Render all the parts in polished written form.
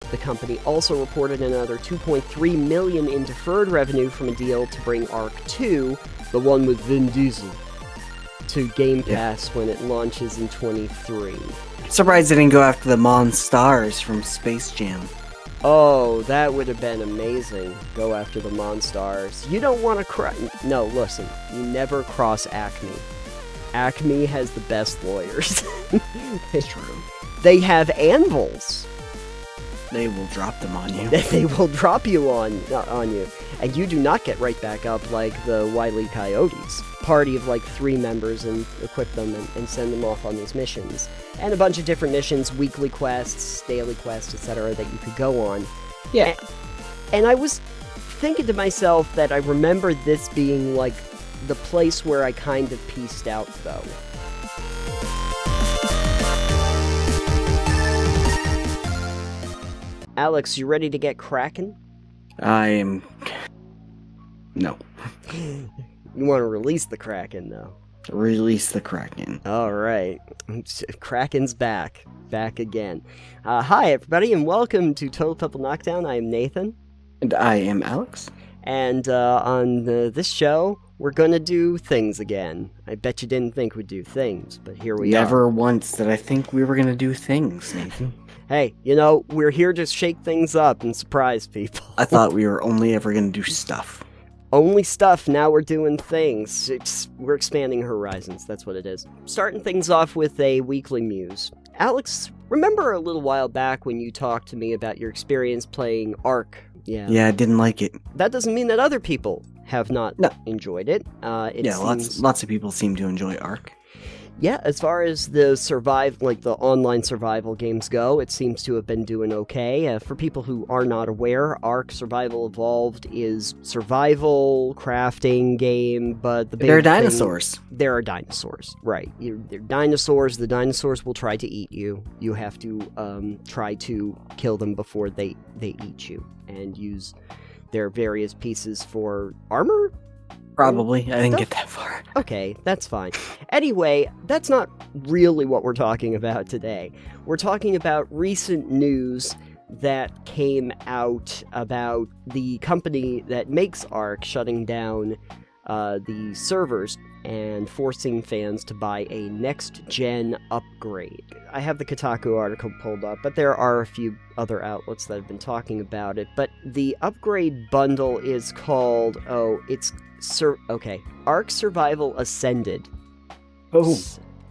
The company also reported another $2.3 million in deferred revenue from a deal to bring Ark 2, the one with Vin Diesel, to Game Pass when it launches in 23. Surprised they didn't go after the Monstars from Space Jam. Oh, that would have been amazing. Go after the Monstars. You don't want to No, listen. You never cross Acme. Acme has the best lawyers. It's true. They have anvils. They will drop them on you. They will drop you on you. And you do not get right back up like the Wile E. Coyotes. Party of like 3 members and equip them and send them off on these missions. And a bunch of different missions, weekly quests, daily quests, etc. that you could go on. Yeah. And I was thinking to myself that I remember this being like the place where I kind of pieced out though. Alex, you ready to get cracking? I am... No. You want to release the Kraken, though. Release the Kraken. Alright. Kraken's back. Back again. Hi, everybody, and welcome to Total Pebble Knockdown. I am Nathan. And I am Alex. And on this show, we're gonna do things again. I bet you didn't think we'd do things, but here we are. Never once did I think we were gonna do things, Nathan. Hey, you know, we're here to shake things up and surprise people. I thought we were only ever gonna do stuff. Only stuff, now we're doing things. We're expanding horizons, that's what it is. Starting things off with a weekly muse. Alex, remember a little while back when you talked to me about your experience playing Ark? Yeah, I didn't like it. That doesn't mean that other people have not enjoyed it. Lots of people seem to enjoy Ark. Yeah, as far as the the online survival games go, it seems to have been doing okay. For people who are not aware, Ark Survival Evolved is survival crafting game, but there are dinosaurs. There are dinosaurs, right? They're dinosaurs. The dinosaurs will try to eat you. You have to try to kill them before they eat you, and use their various pieces for armor. Probably. I didn't get that far. Okay, that's fine. Anyway, that's not really what we're talking about today. We're talking about recent news that came out about the company that makes Ark shutting down the servers and forcing fans to buy a next-gen upgrade. I have the Kotaku article pulled up, but there are a few other outlets that have been talking about it. But the upgrade bundle is called... Ark Survival Ascended. Oh.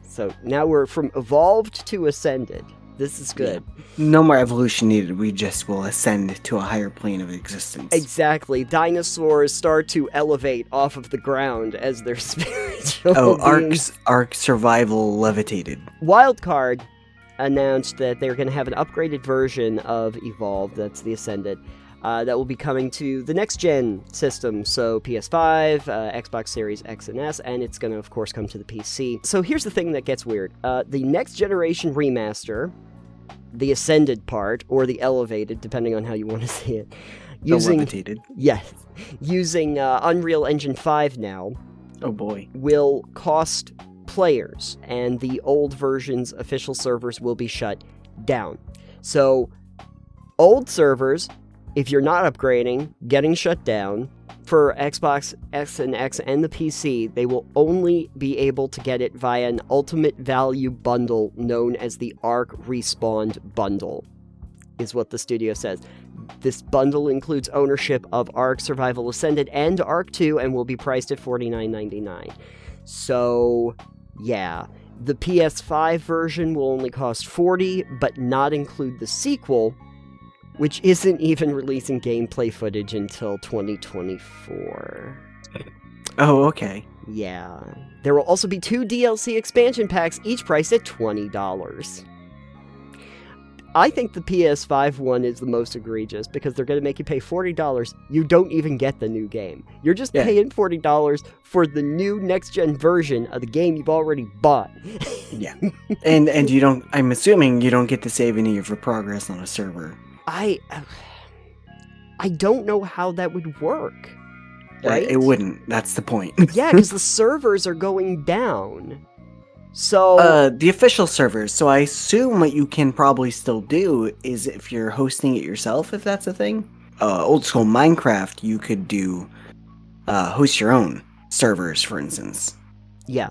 So now we're from Evolved to Ascended. This is good. Yeah. No more evolution needed. We just will ascend to a higher plane of existence. Exactly. Dinosaurs start to elevate off of the ground as their spiritual beings. Ark Survival Levitated. Wildcard announced that they're going to have an upgraded version of Evolved, that's the Ascended, that will be coming to the next-gen system, so PS5, Xbox Series X and S, and it's going to, of course, come to the PC. So here's the thing that gets weird. The next-generation remaster, the Ascended part, or the Elevated, depending on how you want to see it, Levitated. Yes. Using Unreal Engine 5 now. Oh boy. Will cost players, and the old version's official servers will be shut down. So, old servers... if you're not upgrading, getting shut down. For Xbox X and X and the PC, they will only be able to get it via an ultimate value bundle known as the Ark Respawned Bundle, is what the studio says. This bundle includes ownership of Ark Survival Ascended and Ark 2 and will be priced at $49.99. So, yeah. The PS5 version will only cost $40, but not include the sequel, which isn't even releasing gameplay footage until 2024. Oh, okay. Yeah. There will also be 2 DLC expansion packs, each priced at $20. I think the PS5 one is the most egregious, because they're going to make you pay $40. You don't even get the new game. You're just paying $40 for the new next-gen version of the game you've already bought. Yeah. And you don't... I'm assuming you don't get to save any of your progress on a server. I don't know how that would work, right? It wouldn't. That's the point. Yeah, because the servers are going down. So The official servers. So I assume what you can probably still do is if you're hosting it yourself, if that's a thing. Old school Minecraft, you could do host your own servers, for instance. yeah.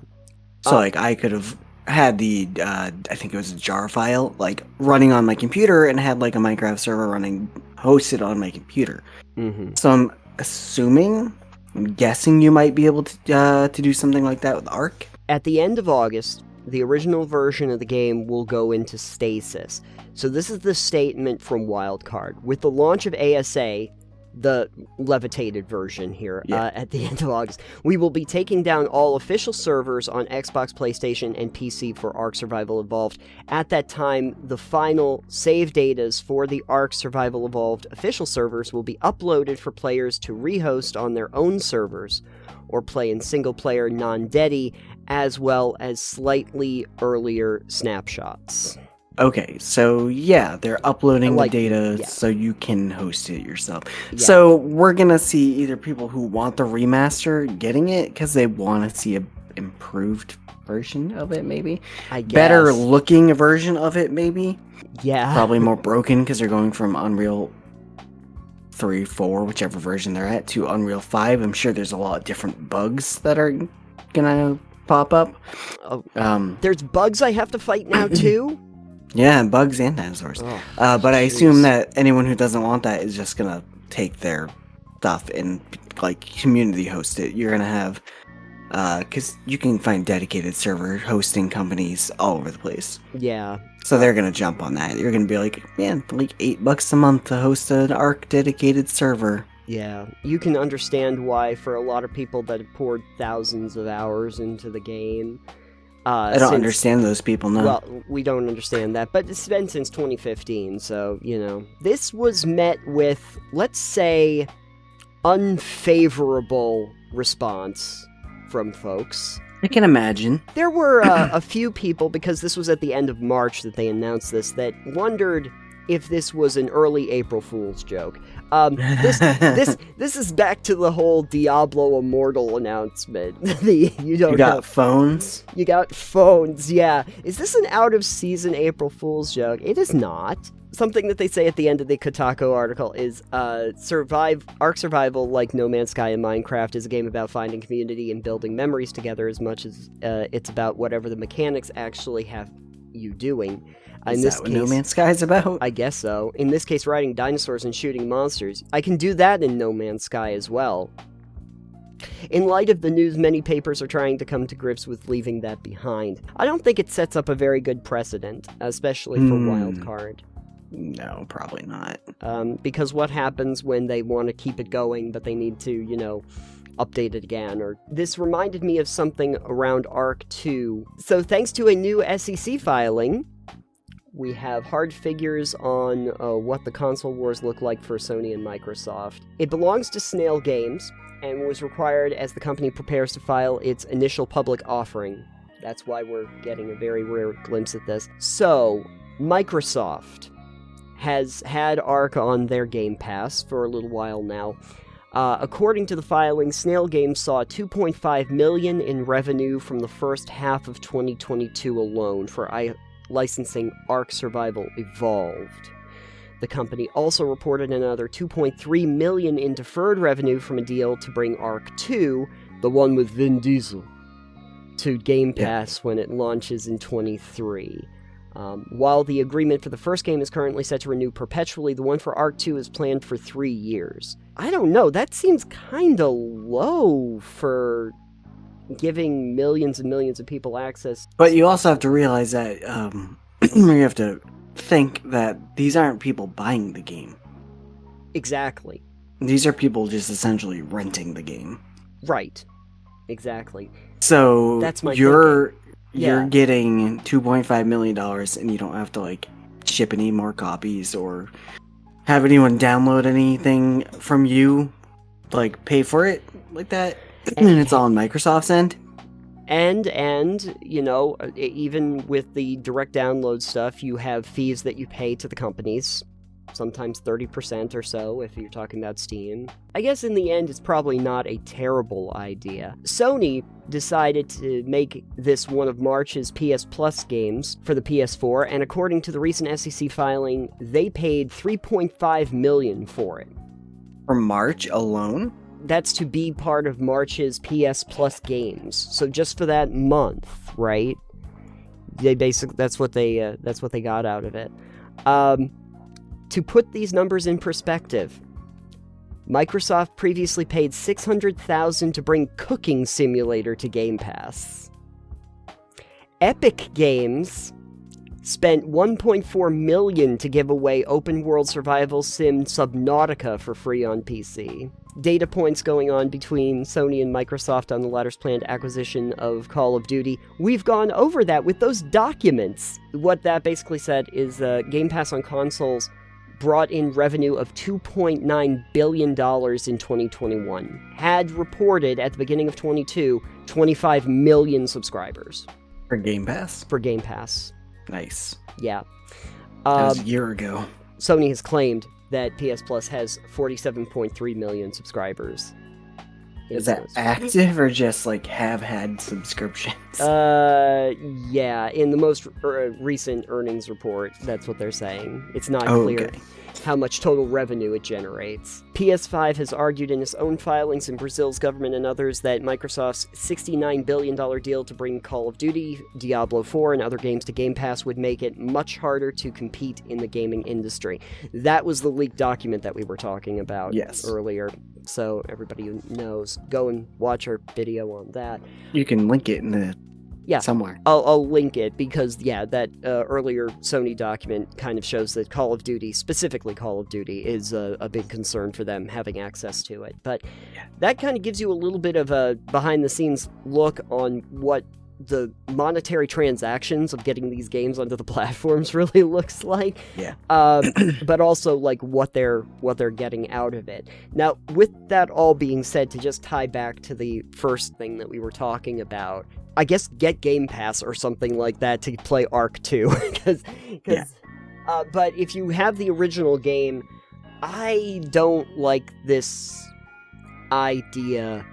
So like I could have had the I think it was a jar file like running on my computer and had like a Minecraft server running hosted on my computer. Mm-hmm. So I'm guessing you might be able to do something like that with Ark. At the end of August, the original version of the game will go into stasis. So this is the statement from Wildcard. With the launch of ASA, the levitated version here, at the end of August, we will be taking down all official servers on Xbox, PlayStation, and PC for Ark Survival Evolved. At that time, the final save datas for the Ark Survival Evolved official servers will be uploaded for players to rehost on their own servers or play in single-player non-dedi, as well as slightly earlier snapshots. Okay, so yeah, they're uploading the data so you can host it yourself. Yeah. So we're gonna see either people who want the remaster getting it because they want to see an improved version of it, maybe. I guess. Better looking version of it, maybe. Yeah. Probably more broken because they're going from Unreal 3, 4, whichever version they're at, to Unreal 5. I'm sure there's a lot of different bugs that are gonna pop up. There's bugs I have to fight now too? Yeah, bugs and dinosaurs. But I assume that anyone who doesn't want that is just gonna take their stuff and like community host it. You're gonna have, because you can find dedicated server hosting companies all over the place. Yeah. So they're gonna jump on that. You're gonna be like, man, like $8 a month to host an Ark dedicated server. Yeah, you can understand why for a lot of people that have poured thousands of hours into the game. I don't understand those people, no. Well, we don't understand that, but it's been since 2015, so, This was met with, let's say, unfavorable response from folks. I can imagine. There were a few people, because this was at the end of March that they announced this, that wondered if this was an early April Fool's joke. This is back to the whole Diablo Immortal announcement. You got phones? You got phones, yeah. Is this an out-of-season April Fool's joke? It is not. Something that they say at the end of the Kotaku article is, Ark Survival, like No Man's Sky and Minecraft, is a game about finding community and building memories together as much as it's about whatever the mechanics actually have you doing. Is that what No Man's Sky is about? I guess so. In this case, riding dinosaurs and shooting monsters. I can do that in No Man's Sky as well. In light of the news, many papers are trying to come to grips with leaving that behind. I don't think it sets up a very good precedent, especially for Wildcard. No, probably not. Because what happens when they want to keep it going, but they need to, update it again? Or this reminded me of something around Ark 2. So thanks to a new SEC filing, we have hard figures on what the console wars look like for Sony and Microsoft. It belongs to Snail Games, and was required as the company prepares to file its initial public offering. That's why we're getting a very rare glimpse at this. So, Microsoft has had Ark on their Game Pass for a little while now. According to the filing, Snail Games saw $2.5 million in revenue from the first half of 2022 alone for licensing Ark Survival Evolved. The company also reported another $2.3 million in deferred revenue from a deal to bring Ark 2, the one with Vin Diesel, to Game Pass when it launches in 2023. While the agreement for the first game is currently set to renew perpetually, the one for Ark 2 is planned for 3 years. I don't know, that seems kinda low for giving millions and millions of people access. But you also have to realize that you have to think that these aren't people buying the game. Exactly. These are people just essentially renting the game. Right. Exactly. So that's my you're getting $2.5 million and you don't have to ship any more copies or have anyone download anything from you, pay for it like that. And it's all on Microsoft's end. And even with the direct download stuff, you have fees that you pay to the companies. sometimes 30% or so if you're talking about Steam. I guess in the end, it's probably not a terrible idea. Sony decided to make this one of March's PS Plus games for the PS4, and according to the recent SEC filing, they paid $3.5 million for it. For March alone? That's to be part of March's PS Plus games. So just for that month, right? They basically that's what they got out of it. To put these numbers in perspective, Microsoft previously paid $600,000 to bring Cooking Simulator to Game Pass. Epic Games spent $1.4 million to give away open-world survival sim Subnautica for free on PC. Data points going on between Sony and Microsoft on the latter's planned acquisition of Call of Duty. We've gone over that with those documents. What that basically said is Game Pass on consoles brought in revenue of $2.9 billion in 2021. Had reported at the beginning of 25 million subscribers. For Game Pass? For Game Pass. Nice. Yeah. That was a year ago. Sony has claimed that PS Plus has 47.3 million subscribers. Is that active or just like have had subscriptions? Yeah, in the most recent earnings report, that's what they're saying. It's not clear how much total revenue it generates. PS5 has argued in its own filings in Brazil's government and others that Microsoft's $69 billion deal to bring Call of Duty, Diablo 4, and other games to Game Pass would make it much harder to compete in the gaming industry. That was the leaked document that we were talking about earlier. So everybody who knows, go and watch our video on that. You can link it in the somewhere. I'll link it because, that earlier Sony document kind of shows that Call of Duty, specifically Call of Duty, is a big concern for them having access to it. But that kind of gives you a little bit of a behind-the-scenes look on what the monetary transactions of getting these games onto the platforms really looks like. Yeah. But also like what they're getting out of it. Now, with that all being said, to just tie back to the first thing that we were talking about, I guess get Game Pass or something like that to play Ark 2. But if you have the original game, I don't like this idea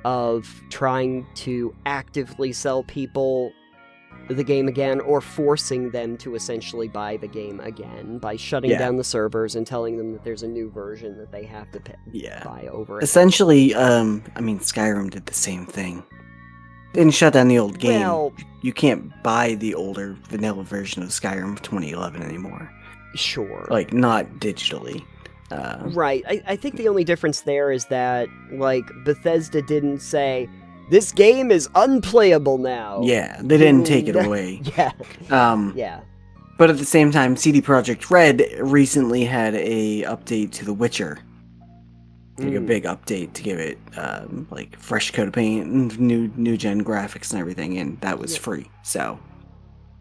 of trying to actively sell people the game again or forcing them to essentially buy the game again by shutting down the servers and telling them that there's a new version that they have to buy over. Essentially, Skyrim did the same thing. Didn't shut down the old game. Well, you can't buy the older vanilla version of Skyrim 2011 anymore. Sure. Like, not digitally. Right. I think the only difference there is that, like, Bethesda didn't say, this game is unplayable now. Yeah, they didn't take it away. But at the same time, CD Projekt Red recently had a update to The Witcher. Like a big update to give it like fresh coat of paint and new gen graphics and everything, and that was free. So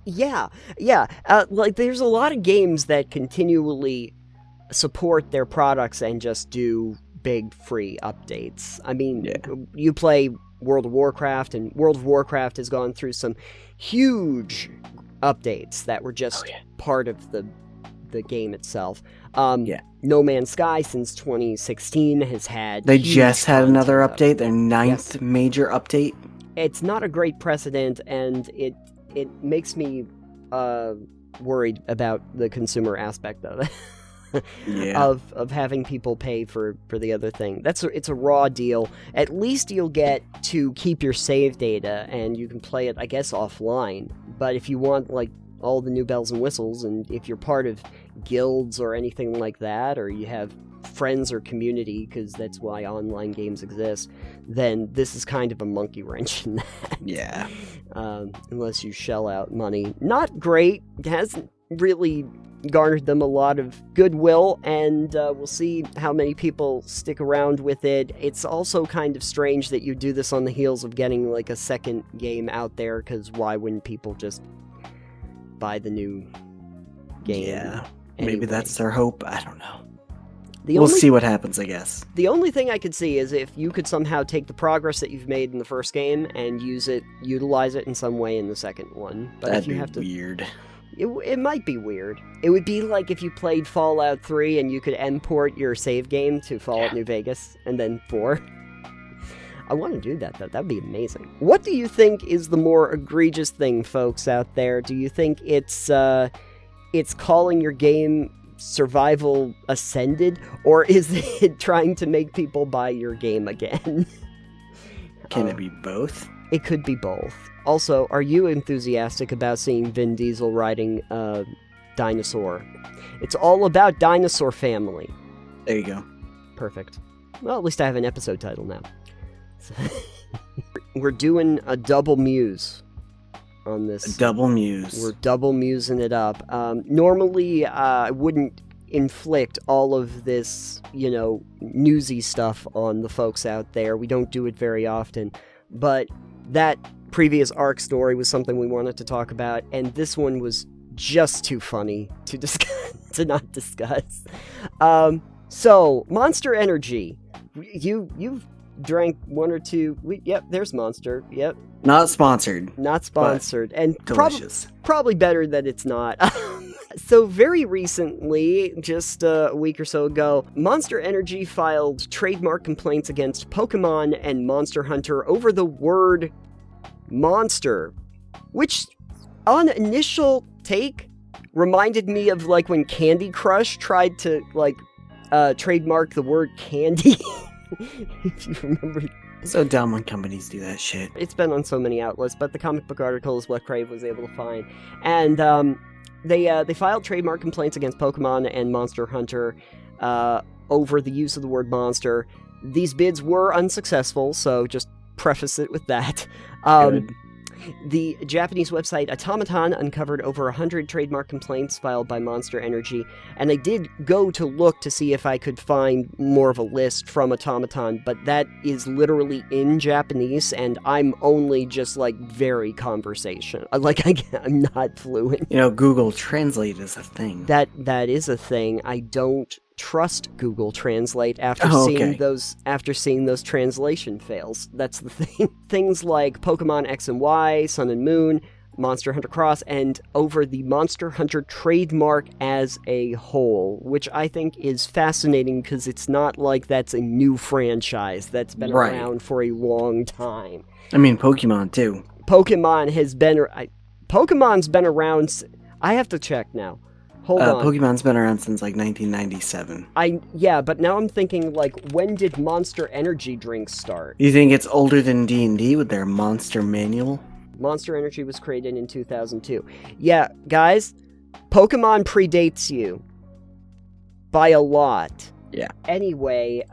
like there's a lot of games that continually support their products and just do big free updates. I mean, you play World of Warcraft, and World of Warcraft has gone through some huge updates that were just part of the game itself. No Man's Sky since 2016 has had... They just had another update, their 9th major update. It's not a great precedent, and it makes me worried about the consumer aspect of it. of having people pay for the other thing. It's a raw deal. At least you'll get to keep your save data, and you can play it, I guess, offline. But if you want, like, all the new bells and whistles, and if you're part of guilds or anything like that, or you have friends or community, because that's why online games exist, then this is kind of a monkey wrench in that. Unless you shell out money. Not great. It hasn't really garnered them a lot of goodwill, and we'll see how many people stick around with it. It's also kind of strange that you do this on the heels of getting like a second game out there, because why wouldn't people just buy the new game? Maybe that's their hope. I don't know. We'll see what happens, I guess. The only thing I could see is if you could somehow take the progress that you've made in the first game and utilize it in some way in the second one. But That'd if you be have to, weird. It might be weird. It would be like if you played Fallout 3 and you could import your save game to Fallout New Vegas, and then 4. I want to do that, though. That'd be amazing. What do you think is the more egregious thing, folks, out there? Do you think it's calling your game Survival Ascended, or is it trying to make people buy your game again? Can it be both? It could be both. Also, are you enthusiastic about seeing Vin Diesel riding Dinosaur? It's all about Dinosaur Family. There you go. Perfect. Well, at least I have an episode title now. We're doing a double muse on this. A double muse. We're double musing it up. Normally, I wouldn't inflict all of this, newsy stuff on the folks out there. We don't do it very often. But that previous arc story was something we wanted to talk about, and this one was just too funny to discuss, to not discuss. So, Monster Energy. You've drank one or two. Yep, there's Monster. Yep. Not sponsored. Not sponsored. And delicious. Probably better that it's not. So very recently, just a week or so ago, Monster Energy filed trademark complaints against Pokemon and Monster Hunter over the word monster, which on initial take reminded me of like when Candy Crush tried to trademark the word candy. If you remember. So dumb when companies do that shit. It's been on so many outlets, but the comic book article is what Crave was able to find. And they filed trademark complaints against Pokemon and Monster Hunter over the use of the word monster. These bids were unsuccessful, so just preface it with that. Good. The Japanese website Automaton uncovered over 100 trademark complaints filed by Monster Energy, and I did go to look to see if I could find more of a list from Automaton, but that is literally in Japanese, and I'm only just, very conversational. I'm not fluent. Google Translate is a thing. That is a thing. I don't trust Google Translate after seeing those translation fails. That's the thing. Things like Pokemon X and Y, Sun and Moon, Monster Hunter Cross, and over the Monster Hunter trademark as a whole, which I think is fascinating because it's not like that's a new franchise that's been around for a long time. I mean, Pokemon too. Pokemon's been around. I have to check now. Hold on. Pokemon's been around since 1997. But now I'm thinking when did Monster Energy drinks start? You think it's older than D&D with their Monster Manual? Monster Energy was created in 2002. Yeah, guys, Pokemon predates you by a lot. Yeah. Anyway,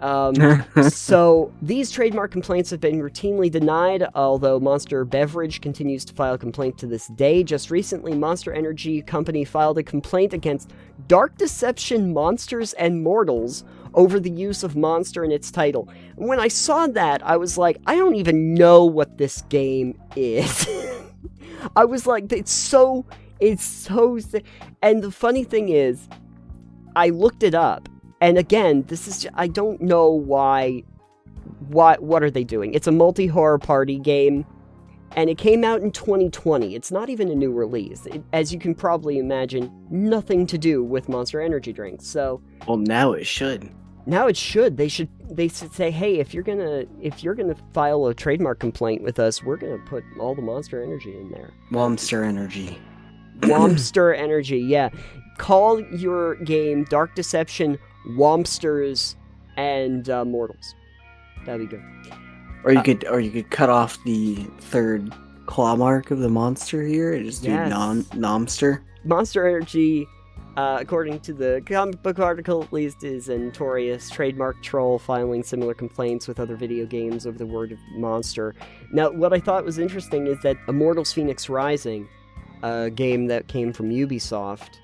so these trademark complaints have been routinely denied, although Monster Beverage continues to file complaints to this day. Just recently, Monster Energy Company filed a complaint against Dark Deception Monsters and Mortals over the use of monster in its title. And when I saw that, I was like, I don't even know what this game is. I was like, it's so, and the funny thing is, I looked it up. And again, this is I don't know what are they doing? It's a multi-horror party game, and it came out in 2020. It's not even a new release. As you can probably imagine, nothing to do with Monster Energy drinks. So, well, now it should. Now it should. They should say, hey, if you're gonna file a trademark complaint with us, we're gonna put all the Monster Energy in there. Monster Energy. Monster Energy, yeah. Call your game Dark Deception Wompsters and Mortals. That'd be good. Or you could cut off the third claw mark of the monster here and just do Nomster. Monster Energy, according to the comic book article at least, is a notorious trademark troll filing similar complaints with other video games over the word of monster. Now, what I thought was interesting is that Immortals Phoenix Rising, a game that came from Ubisoft,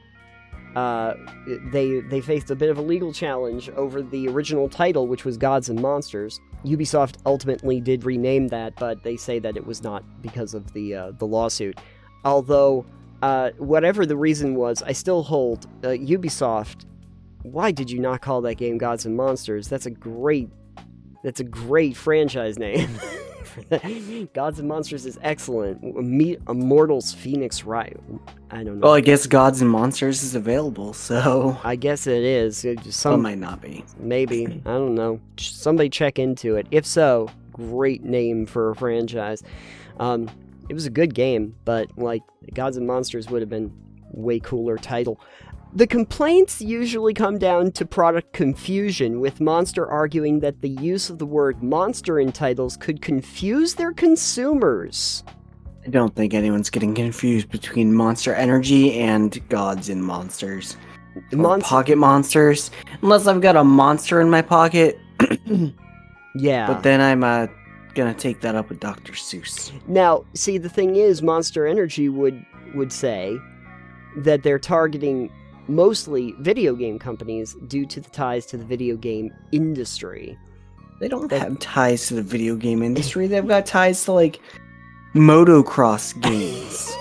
they faced a bit of a legal challenge over the original title, which was Gods and Monsters. Ubisoft ultimately did rename that, but they say that it was not because of the lawsuit. Although, whatever the reason was, I still hold Ubisoft. Why did you not call that game Gods and Monsters? That's a great franchise name. for that. Gods and Monsters is excellent. Meet Immortals Phoenix Wright. I don't know. Well, I guess Gods and Monsters is available, so I guess it is. some might not be. Maybe. I don't know. Somebody check into it. If so, great name for a franchise. It was a good game, but like Gods and Monsters would have been way cooler title. The complaints usually come down to product confusion, with Monster arguing that the use of the word monster in titles could confuse their consumers. I don't think anyone's getting confused between Monster Energy and Gods and Monsters. Or Pocket Monsters. Unless I've got a monster in my pocket. Yeah. But then I'm gonna take that up with Dr. Seuss. Now, see, the thing is, Monster Energy would say that they're targeting mostly video game companies due to the ties to the video game industry. They don't have ties to the video game industry. They've got ties to, like, motocross games.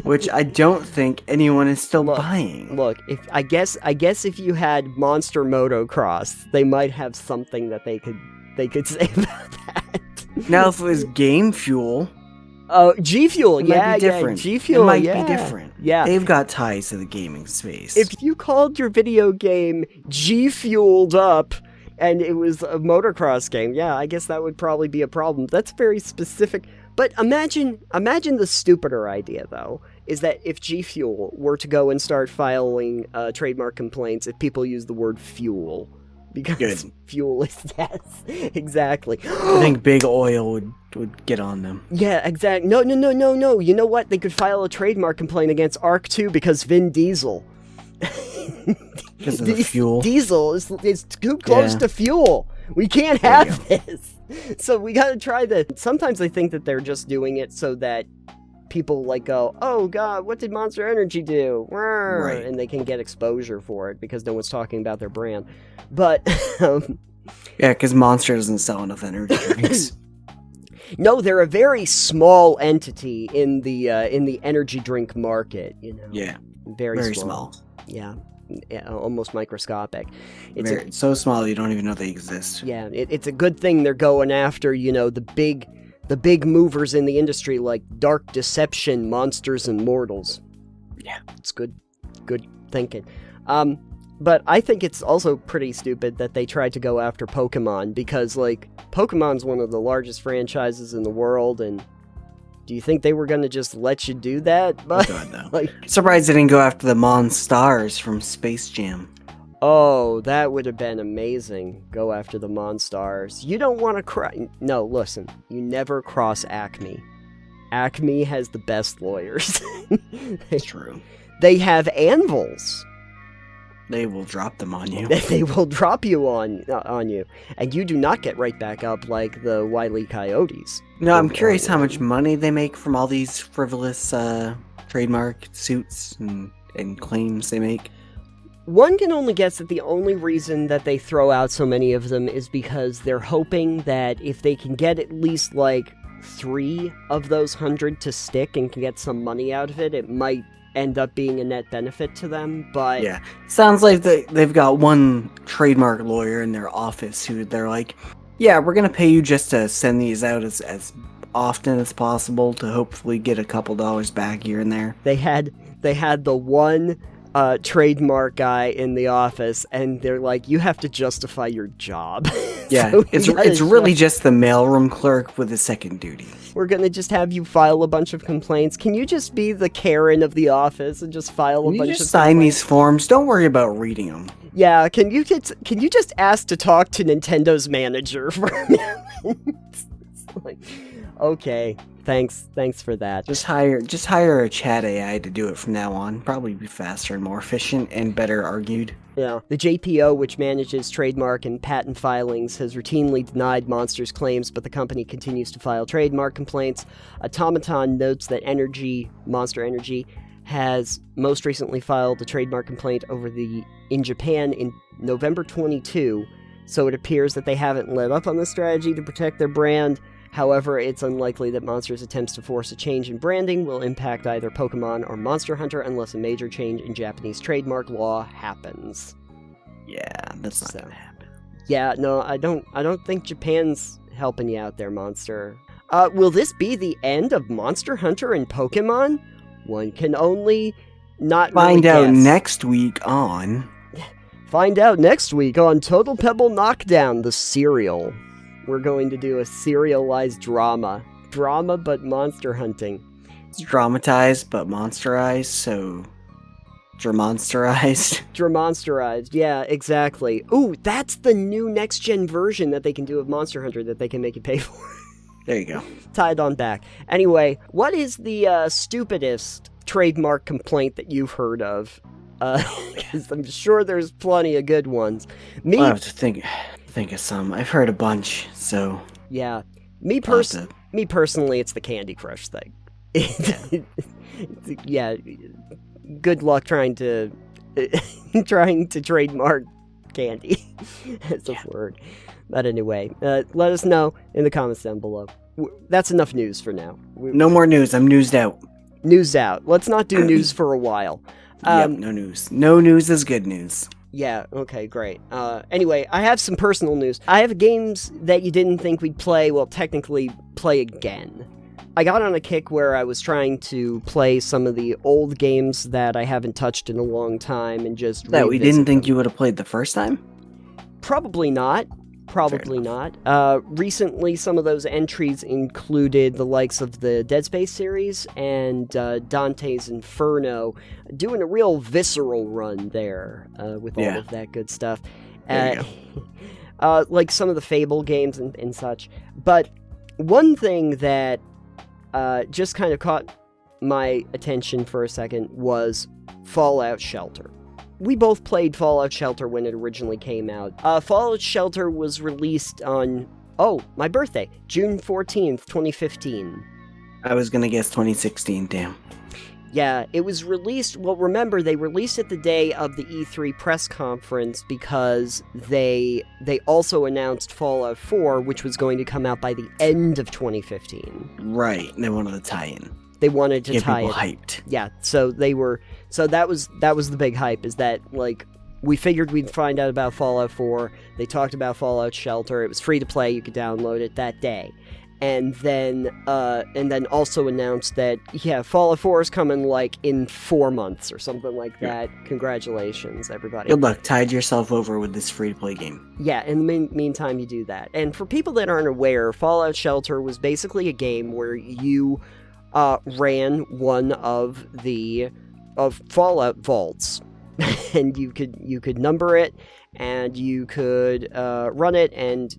Which I don't think anyone is still buying. Look, I guess if you had Monster Motocross, they might have something that they could say about that. Now, if it was Game Fuel... Oh, G Fuel, might be different. G Fuel, it might be different. Yeah. They've got ties to the gaming space. If you called your video game G Fueled Up and it was a motocross game, yeah, I guess that would probably be a problem. That's very specific. But imagine the stupider idea, though, is that if G Fuel were to go and start filing trademark complaints if people use the word fuel. Because fuel is, yes, exactly. I think Big Oil would get on them. Yeah, exactly. No. You know what? They could file a trademark complaint against Arc 2 because Vin Diesel. Because of the fuel. Diesel is too close to fuel. We can't have this. So we gotta try that. Sometimes they think that they're just doing it so that people like go, oh god, what did Monster Energy do? Right. And they can get exposure for it because no one's talking about their brand. But yeah, because Monster doesn't sell enough energy drinks. No, they're a very small entity in the energy drink market. You know. Yeah. Very small. Yeah. Almost microscopic. It's so small you don't even know they exist. Yeah, it's a good thing they're going after, you know, the big movers in the industry like Dark Deception, Monsters, and Mortals. Yeah, it's good thinking. But I think it's also pretty stupid that they tried to go after Pokemon, because, like, Pokemon's one of the largest franchises in the world, and do you think they were going to just let you do that? But, God, no. Like, surprised they didn't go after the Monstars from Space Jam. Oh, that would have been amazing. Go after the Monstars. You don't want to No, listen. You never cross Acme. Acme has the best lawyers. It's true. They have anvils. They will drop them on you. They will drop you on you. And you do not get right back up like the Wile E. Coyotes. No, I'm curious how much money they make from all these frivolous trademark suits and claims they make. One can only guess that the only reason that they throw out so many of them is because they're hoping that if they can get at least, like, 3 of those 100 to stick and can get some money out of it, it might end up being a net benefit to them, but... Yeah, sounds like they've got one trademark lawyer in their office who they're like, yeah, we're gonna pay you just to send these out as often as possible to hopefully get a couple dollars back here and there. They had the one... trademark guy in the office, and they're like, you have to justify your job. Yeah, so it's really just the mailroom clerk with a second duty. We're gonna just have you file a bunch of complaints. Can you just be the Karen of the office and just file a bunch of complaints? Just sign these forms. Don't worry about reading them. Yeah, can you just ask to talk to Nintendo's manager for a minute? It's like, okay. Thanks for that. Just hire a chat AI to do it from now on. Probably be faster and more efficient and better argued. Yeah. The JPO, which manages trademark and patent filings, has routinely denied Monster's claims, but the company continues to file trademark complaints. Automaton notes that Monster Energy, has most recently filed a trademark complaint in Japan in November 22, so it appears that they haven't let up on the strategy to protect their brand. However, it's unlikely that Monster's attempts to force a change in branding will impact either Pokemon or Monster Hunter unless a major change in Japanese trademark law happens. Yeah, that's not gonna happen. Yeah, no, I don't think Japan's helping you out there, Monster. Will this be the end of Monster Hunter and Pokemon? One can only not Find really out guess. next week on... Find out next week on Total Pebble Knockdown, the serial. We're going to do a serialized drama. Drama, but monster hunting. It's dramatized, but monsterized, so... Dramonsterized. Dramonsterized, yeah, exactly. Ooh, that's the new next-gen version that they can do of Monster Hunter that they can make you pay for. There you go. Tied on back. Anyway, what is the stupidest trademark complaint that you've heard of? Because I'm sure there's plenty of good ones. I'll have to think of some. I've heard a bunch, so... Yeah. Me personally, it's the Candy Crush thing. Yeah. Good luck trying to trademark candy as a word. But anyway, let us know in the comments down below. That's enough news for now. No more news. I'm newsed out. News out. Let's not do news for a while. Yep, no news. No news is good news. Yeah, okay, great. Anyway, I have some personal news. I have games that you didn't think we'd play, well, technically play again. I got on a kick where I was trying to play some of the old games that I haven't touched in a long time and just That we didn't think them. you would have played the first time? Probably not. Probably not. Recently, some of those entries included the likes of the Dead Space series and Dante's Inferno, doing a real visceral run there with all of that good stuff. There you go. Like some of the Fable games and such. But one thing that just kind of caught my attention for a second was Fallout Shelter. We both played Fallout Shelter when it originally came out. Fallout Shelter was released on, my birthday, June 14th, 2015. I was gonna guess 2016, damn. Yeah, it was released, well, remember, they released it the day of the E3 press conference because they also announced Fallout 4, which was going to come out by the end of 2015. Right, they wanted to tie in. They wanted to get tie people it. Hyped. Yeah, so that was the big hype, is that, like, we figured we'd find out about Fallout 4. They talked about Fallout Shelter. It was free to play. You could download it that day. And then also announced that, Fallout 4 is coming, like, in 4 months or something like that. Congratulations, everybody. Good luck. Tied yourself over with this free-to-play game. Yeah, in the meantime, you do that. And for people that aren't aware, Fallout Shelter was basically a game where you ran one of Fallout vaults. And you could number it, and you could run it and,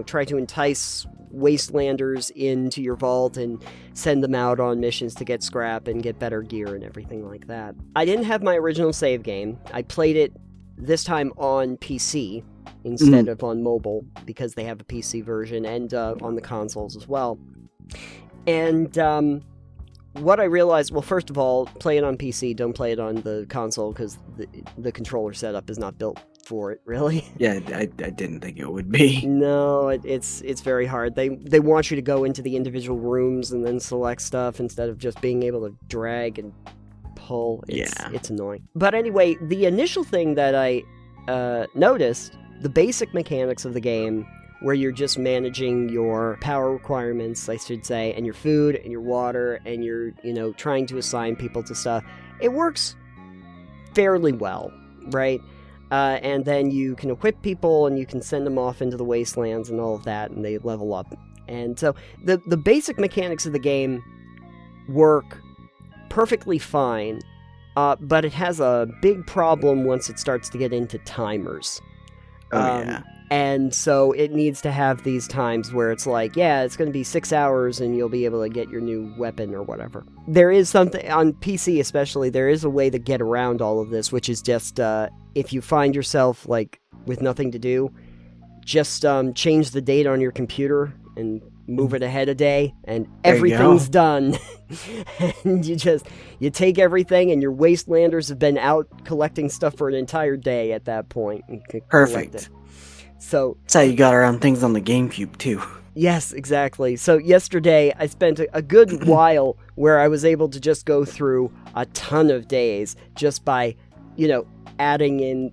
try to entice wastelanders into your vault and send them out on missions to get scrap and get better gear and everything like that. I didn't have my original save game. I played it this time on PC instead of on mobile because they have a PC version, and on the consoles as well. And what I realized, well, first of all, play it on PC, don't play it on the console because the controller setup is not built for it, really. Yeah, I didn't think it would be. No, it's very hard. They want you to go into the individual rooms and then select stuff instead of just being able to drag and pull. It's annoying. But anyway, the initial thing that I noticed, the basic mechanics of the game, where you're just managing your power requirements, I should say, and your food and your water, and you're, trying to assign people to stuff, it works fairly well, right? And then you can equip people, and you can send them off into the wastelands and all of that, and they level up. And so the basic mechanics of the game work perfectly fine, but it has a big problem once it starts to get into timers. And so it needs to have these times where it's like, it's going to be 6 hours and you'll be able to get your new weapon or whatever. There is something, on PC especially, there is a way to get around all of this, which is just, if you find yourself, like, with nothing to do, just change the date on your computer and move it ahead a day, and everything's done. And you take everything, and your wastelanders have been out collecting stuff for an entire day at that point. And Perfect. So that's how you got around things on the GameCube, too. Yes, exactly. So yesterday, I spent a good while where I was able to just go through a ton of days just by, adding in,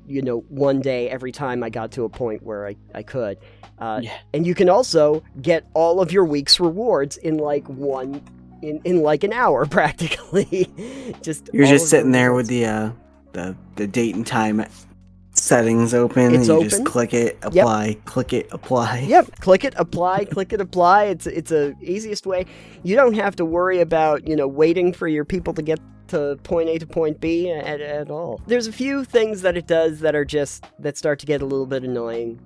one day every time I got to a point where I could. Yeah. And you can also get all of your week's rewards in like in like an hour practically. You're all just of sitting the there rewards. with the date and time settings open, It's and you open. just click it, apply, click it, apply. Yep, click it, apply, click it, apply. It's a easiest way. You don't have to worry about, waiting for your people to get to point A to point B at all. There's a few things that it does that start to get a little bit annoying,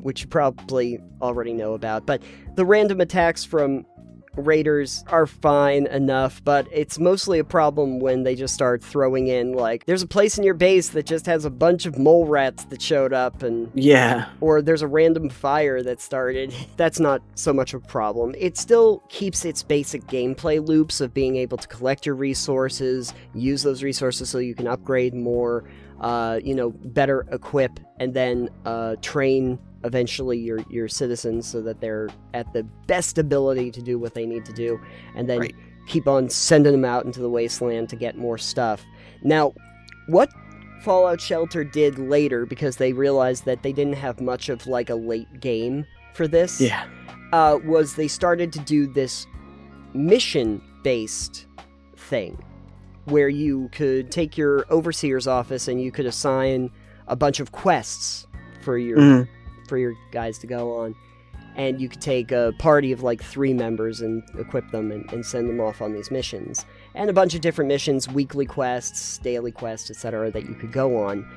which you probably already know about. But the random attacks from raiders are fine enough, but it's mostly a problem when they just start throwing in, like, there's a place in your base that just has a bunch of mole rats that showed up, or there's a random fire that started. That's not so much a problem. It still keeps its basic gameplay loops of being able to collect your resources, use those resources so you can upgrade more, better equip, and then train eventually your citizens so that they're at the best ability to do what they need to do, and then keep on sending them out into the wasteland to get more stuff. Now, what Fallout Shelter did later, because they realized that they didn't have much of like a late game for this, was they started to do this mission-based thing where you could take your overseer's office and you could assign a bunch of quests for your guys to go on, and you could take a party of like 3 members and equip them and send them off on these missions, and a bunch of different missions, weekly quests, daily quests, etc., that you could go on.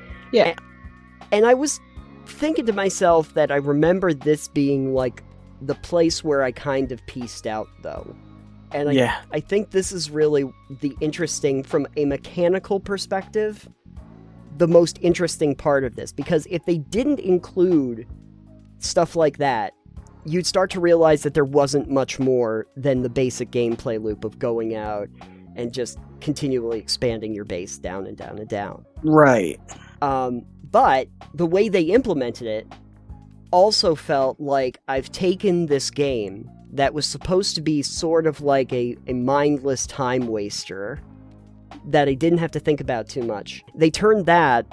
And I was thinking to myself that I remember this being like the place where I kind of pieced out, though. And I think this is really the interesting, from a mechanical perspective, the most interesting part of this, because if they didn't include stuff like that, you'd start to realize that there wasn't much more than the basic gameplay loop of going out and just continually expanding your base down and down and down. Right. But the way they implemented it also felt like I've taken this game that was supposed to be sort of like a mindless time waster that I didn't have to think about too much. They turned that,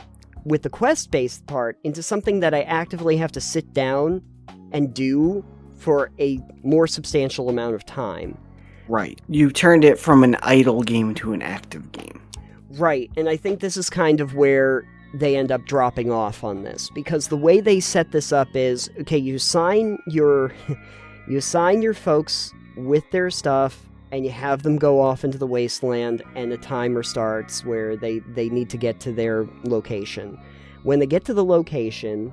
with the quest-based part, into something that I actively have to sit down and do for a more substantial amount of time. Right. You turned it from an idle game to an active game. Right, and I think this is kind of where they end up dropping off on this, because the way they set this up is, okay, you assign your folks with their stuff, and you have them go off into the wasteland, and a timer starts where they need to get to their location. When they get to the location,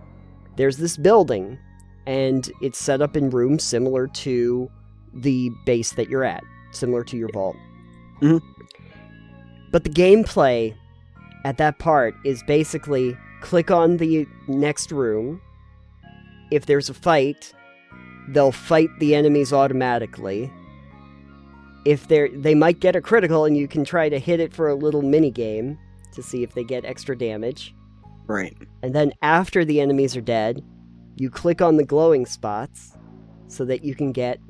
there's this building, and it's set up in rooms similar to the base that you're at, similar to your vault. Mm-hmm. But the gameplay at that part is basically click on the next room. If there's a fight, they'll fight the enemies automatically. If they might get a critical, and you can try to hit it for a little mini game to see if they get extra damage. Right. And then after the enemies are dead, you click on the glowing spots so that you can get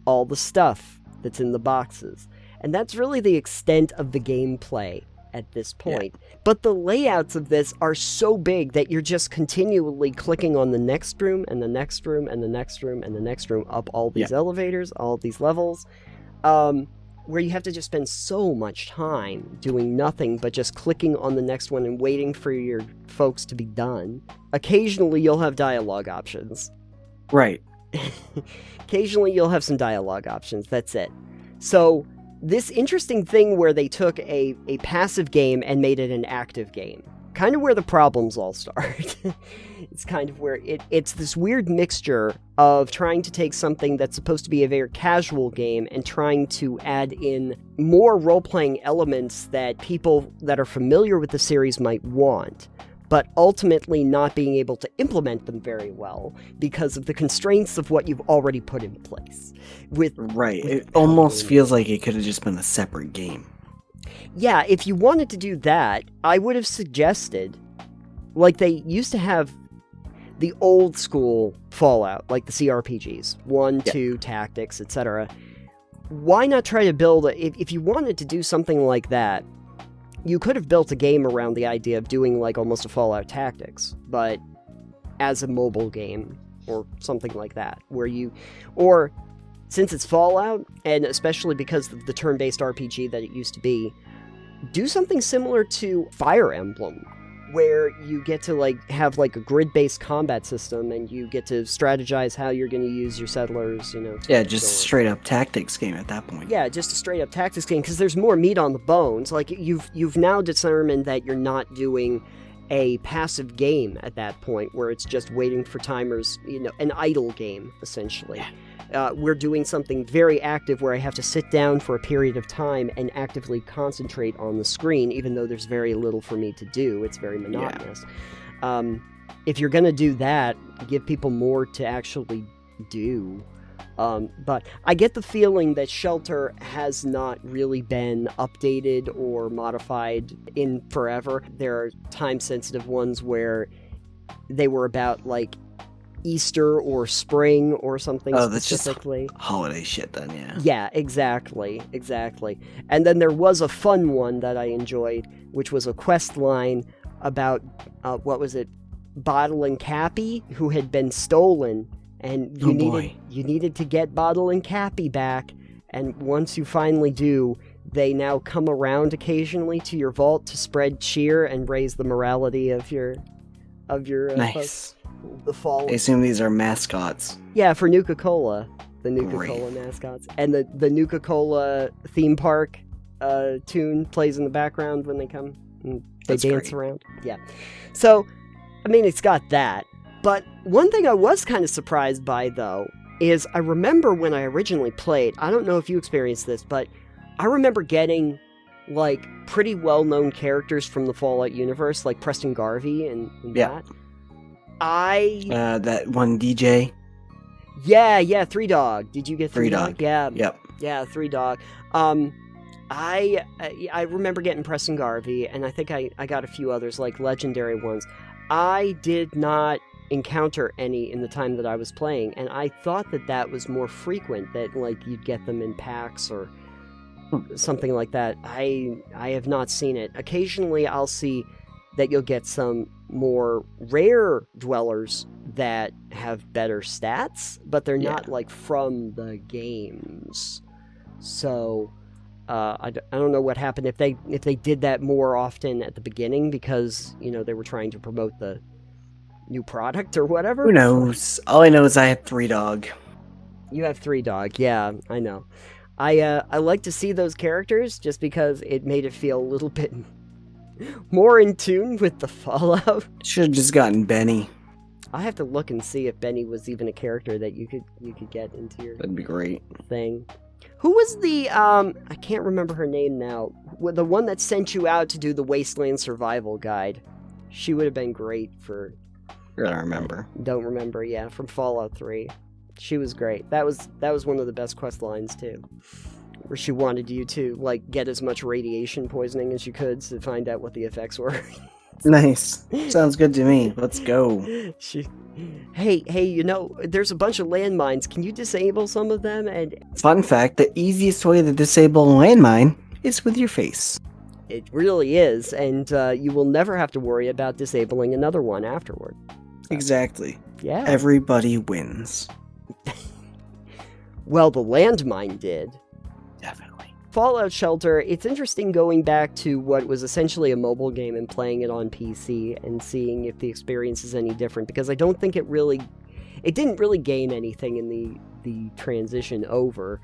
all the stuff that's in the boxes. And that's really the extent of the gameplay at this point. Yeah. But the layouts of this are so big that you're just continually clicking on the next room and the next room and the next room and the next room, up all these elevators, all these levels, where you have to just spend so much time doing nothing but just clicking on the next one and waiting for your folks to be done. Occasionally you'll have dialogue options. Right. Occasionally you'll have some dialogue options, that's it. So this interesting thing where they took a passive game and made it an active game, kind of where the problems all start. It's kind of where it's this weird mixture of trying to take something that's supposed to be a very casual game and trying to add in more role-playing elements that people that are familiar with the series might want, but ultimately not being able to implement them very well because of the constraints of what you've already put in place. It almost feels like it could have just been a separate game. Yeah, if you wanted to do that, I would have suggested, like they used to have the old school Fallout, like the CRPGs, 1, 2, Tactics, etc. Why not try to build if you wanted to do something like that, you could have built a game around the idea of doing like almost a Fallout Tactics, but as a mobile game or something like that, or since it's Fallout, and especially because of the turn-based RPG that it used to be, do something similar to Fire Emblem, where you get to like have like a grid-based combat system, and you get to strategize how you're going to use your settlers, Yeah, just a straight-up tactics game at that point. Yeah, just a straight-up tactics game, because there's more meat on the bones. Like, you've now determined that you're not doing a passive game at that point, where it's just waiting for timers, an idle game, essentially. We're doing something very active where I have to sit down for a period of time and actively concentrate on the screen, even though there's very little for me to do. It's very monotonous. Yeah. If you're going to do that, give people more to actually do. But I get the feeling that Shelter has not really been updated or modified in forever. There are time-sensitive ones where they were about, like, Easter or spring or something specifically. That's just holiday shit then, yeah. Yeah, exactly. And then there was a fun one that I enjoyed, which was a quest line about, Bottle and Cappy, who had been stolen, and you needed to get Bottle and Cappy back, and once you finally do, they now come around occasionally to your vault to spread cheer and raise the morality of your nice. Folks. The fall. I assume these are mascots. Yeah, for Nuka-Cola. The Nuka-Cola mascots. And the Nuka-Cola theme park tune plays in the background when they come. And they dance around. Yeah. So, I mean, it's got that. But one thing I was kind of surprised by, though, is I remember when I originally played, I don't know if you experienced this, but I remember getting, like, pretty well-known characters from the Fallout universe, like Preston Garvey and that. That one DJ. Yeah, Three Dog. Did you get Three Dog? Yeah. Yep. Yeah, Three Dog. I remember getting Preston Garvey, and I think I got a few others, like legendary ones. I did not encounter any in the time that I was playing, and I thought that was more frequent, that like you'd get them in packs or something like that. I have not seen it. Occasionally I'll see that you'll get some more rare dwellers that have better stats, but they're not like from the games. So I don't know what happened if they did that more often at the beginning because they were trying to promote the new product or whatever. Who knows? All I know is I have Three Dog. You have Three Dog, yeah, I know. I like to see those characters just because it made it feel a little bit more in tune with the Fallout. Should have just gotten Benny. I have to look and see if Benny was even a character that you could get into your. That'd be great. Thing. Who was the I can't remember her name now. The one that sent you out to do the Wasteland Survival Guide. She would have been great for. I don't remember. Don't remember. Yeah, from Fallout 3. She was great. That was one of the best quest lines too. Where she wanted you to, like, get as much radiation poisoning as you could to find out what the effects were. Nice. Sounds good to me. Let's go. Hey, there's a bunch of landmines. Can you disable some of them? And fun fact, the easiest way to disable a landmine is with your face. It really is, and you will never have to worry about disabling another one afterward. Exactly. Yeah. Everybody wins. Well, the landmine did. Definitely. Fallout Shelter, it's interesting going back to what was essentially a mobile game and playing it on PC and seeing if the experience is any different, because I don't think it didn't really gain anything in the transition over,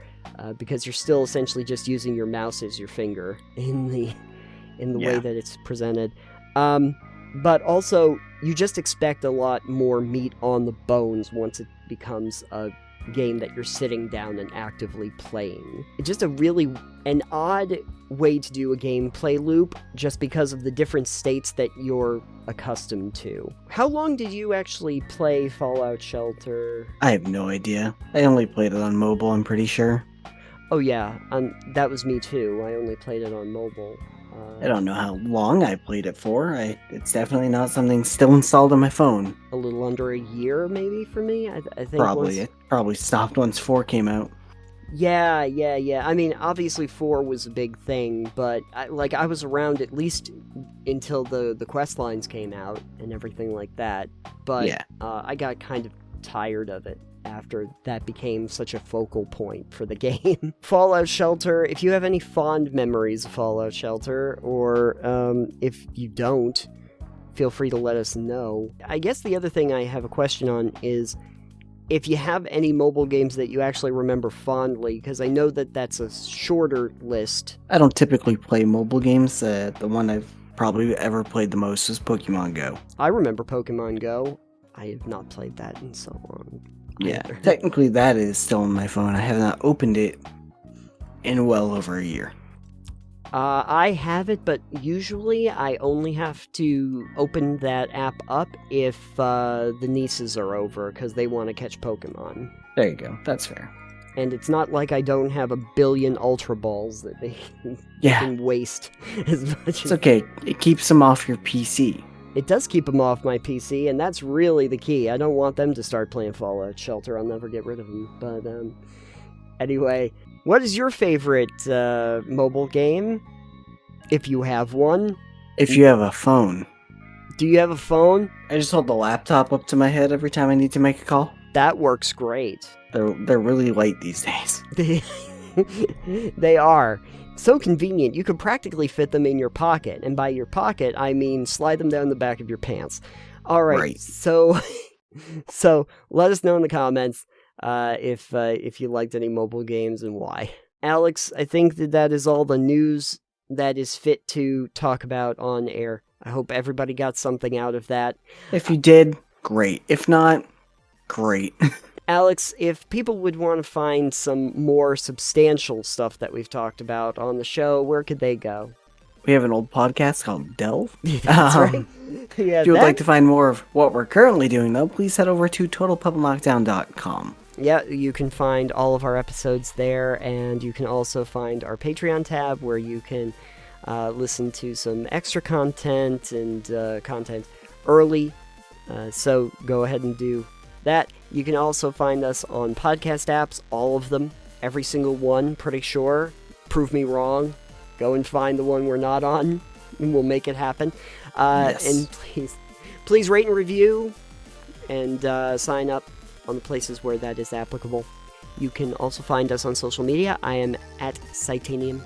because you're still essentially just using your mouse as your finger in the way that it's presented. But also, you just expect a lot more meat on the bones once it becomes a game that you're sitting down and actively playing. It's just an odd way to do a gameplay loop just because of the different states that you're accustomed to. How long did you actually play Fallout Shelter? I have no idea. I only played it on mobile, I'm pretty sure. Oh yeah, that was me too. I only played it on mobile. I don't know how long I played it for. It's definitely not something still installed on my phone. A little under a year, maybe, for me? I think probably. It probably stopped once 4 came out. Yeah. I mean, obviously 4 was a big thing, but I was around at least until the quest lines came out and everything like that. But Yeah. I got kind of tired of it after that became such a focal point for the game. Fallout Shelter, if you have any fond memories of Fallout Shelter, or if you don't, feel free to let us know. I guess the other thing I have a question on is if you have any mobile games that you actually remember fondly, because I know that that's a shorter list. I don't typically play mobile games. The one I've probably ever played the most is Pokemon Go. I remember Pokemon Go. I have not played that in so long. Yeah, technically that is still on my phone. I have not opened it in well over a year. I have it, but usually I only have to open that app up if the nieces are over, because they want to catch Pokemon. There you go. That's fair. And it's not like I don't have a billion Ultra Balls that they can waste as much. It's okay. It keeps them off your PC. It does keep them off my PC, and that's really the key. I don't want them to start playing Fallout Shelter. I'll never get rid of them. But anyway, what is your favorite mobile game? If you have one. If you have a phone. Do you have a phone? I just hold the laptop up to my head every time I need to make a call. That works great. They're really light these days. They are. So convenient, you could practically fit them in your pocket. And by your pocket, I mean slide them down the back of your pants. All right. So let us know in the comments if you liked any mobile games and why. Alex, I think that is all the news that is fit to talk about on air. I hope everybody got something out of that. If you did, great. If not, great. Alex, if people would want to find some more substantial stuff that we've talked about on the show, where could they go? We have an old podcast called Delve. That's right. Yeah, if you would like to find more of what we're currently doing, though, please head over to TotalPubbleKnockdown.com. Yeah, you can find all of our episodes there, and you can also find our Patreon tab where you can listen to some extra content and content early. So go ahead and do that. You can also find us on podcast apps, all of them, every single one, pretty sure. Prove me wrong. Go and find the one we're not on, and we'll make it happen. Yes. And please rate and review, and sign up on the places where that is applicable. You can also find us on social media. I am at Citanium.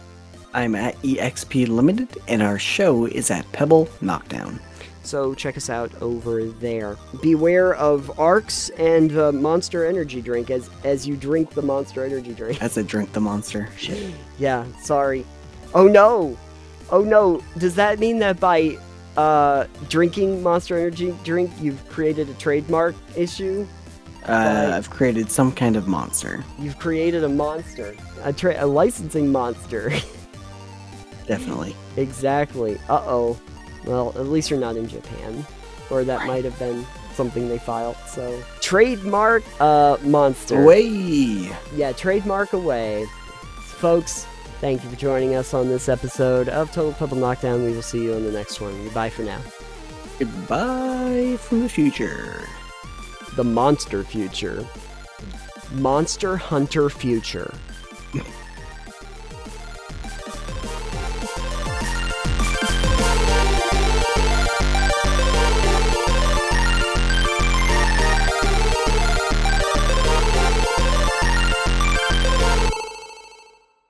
I'm at EXP Limited, and our show is at Pebble Knockdown. So check us out over there. Beware of ARCs and Monster Energy Drink as you drink the Monster Energy Drink. As I drink the monster. Shit. Yeah, sorry. Oh no! Does that mean that by drinking Monster Energy Drink, you've created a trademark issue? I've created some kind of monster. You've created a monster. A licensing monster. Definitely. Exactly. Uh-oh. Well, at least you're not in Japan. Or that might have been something they filed, so... Trademark, monster. Away! Yeah, trademark away. Folks, thank you for joining us on this episode of Total Pebble Knockdown. We will see you on the next one. Goodbye for now. Goodbye from the future. The monster future. Monster Hunter future.